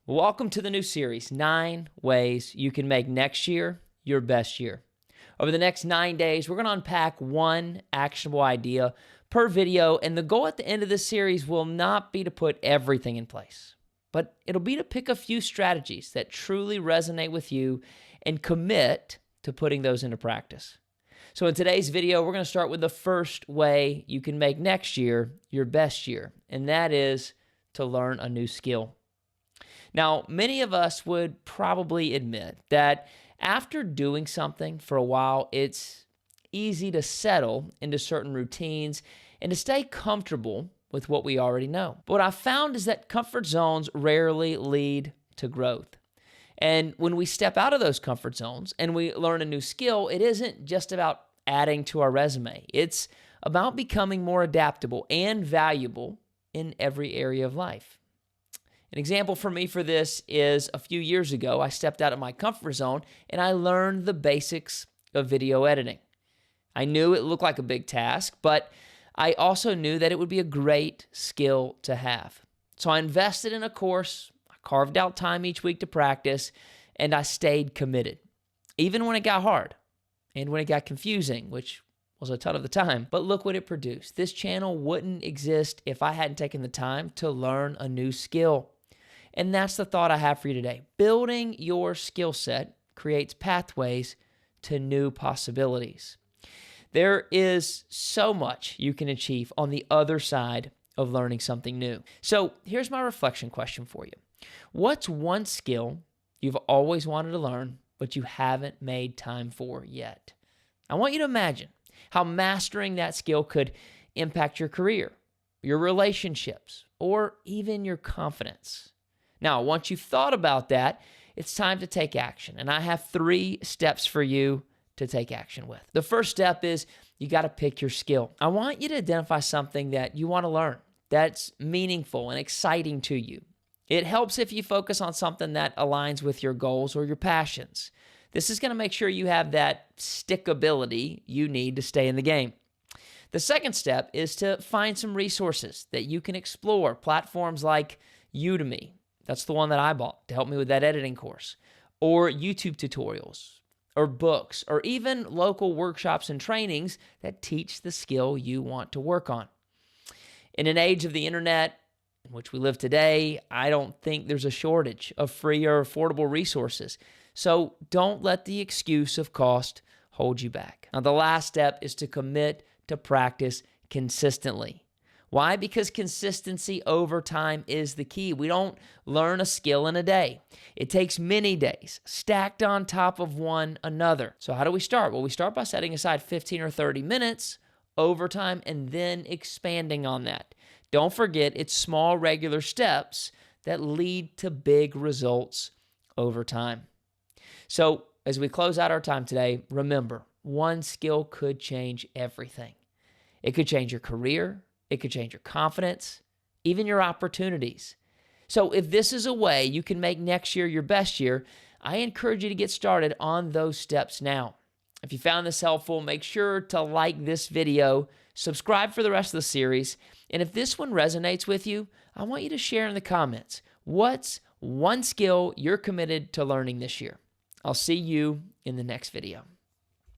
Welcome to the new series, 9 Ways You Can Make Next Year Your Best Year. Over the next 9 days, we're going to unpack one actionable idea per video, and the goal at the end of this series will not be to put everything in place, but it'll be to pick a few strategies that truly resonate with you and commit to putting those into practice. So in today's video, we're going to start with the first way you can make next year your best year, and that is to learn a new skill. Now, many of us would probably admit that after doing something for a while, it's easy to settle into certain routines and to stay comfortable with what we already know. But what I found is that comfort zones rarely lead to growth. And when we step out of those comfort zones and we learn a new skill, it isn't just about adding to our resume. It's about becoming more adaptable and valuable in every area of life. An example for me for this is a few years ago, I stepped out of my comfort zone and I learned the basics of video editing. I knew it looked like a big task, but I also knew that it would be a great skill to have. So I invested in a course, I carved out time each week to practice, and I stayed committed, even when it got hard and when it got confusing, which was a ton of the time. But look what it produced. This channel wouldn't exist if I hadn't taken the time to learn a new skill. And that's the thought I have for you today. Building your skill set creates pathways to new possibilities. There is so much you can achieve on the other side of learning something new. So here's my reflection question for you. What's one skill you've always wanted to learn, but you haven't made time for yet? I want you to imagine how mastering that skill could impact your career, your relationships, or even your confidence. Now, once you've thought about that, it's time to take action. And I have 3 steps for you to take action with. The first step is you got to pick your skill. I want you to identify something that you want to learn that's meaningful and exciting to you. It helps if you focus on something that aligns with your goals or your passions. This is going to make sure you have that stickability you need to stay in the game. The second step is to find some resources that you can explore. Platforms like Udemy. That's the one that I bought to help me with that editing course. Or YouTube tutorials, or books, or even local workshops and trainings that teach the skill you want to work on. In an age of the internet in which we live today, I don't think there's a shortage of free or affordable resources. So don't let the excuse of cost hold you back. Now, the last step is to commit to practice consistently. Why? Because consistency over time is the key. We don't learn a skill in a day. It takes many days stacked on top of one another. So how do we start? Well, we start by setting aside 15 or 30 minutes over time and then expanding on that. Don't forget, it's small, regular steps that lead to big results over time. So as we close out our time today, remember, one skill could change everything. It could change your career. It could change your confidence, even your opportunities. So if this is a way you can make next year your best year, I encourage you to get started on those steps now. If you found this helpful, make sure to like this video, subscribe for the rest of the series, and if this one resonates with you, I want you to share in the comments, what's one skill you're committed to learning this year? I'll see you in the next video.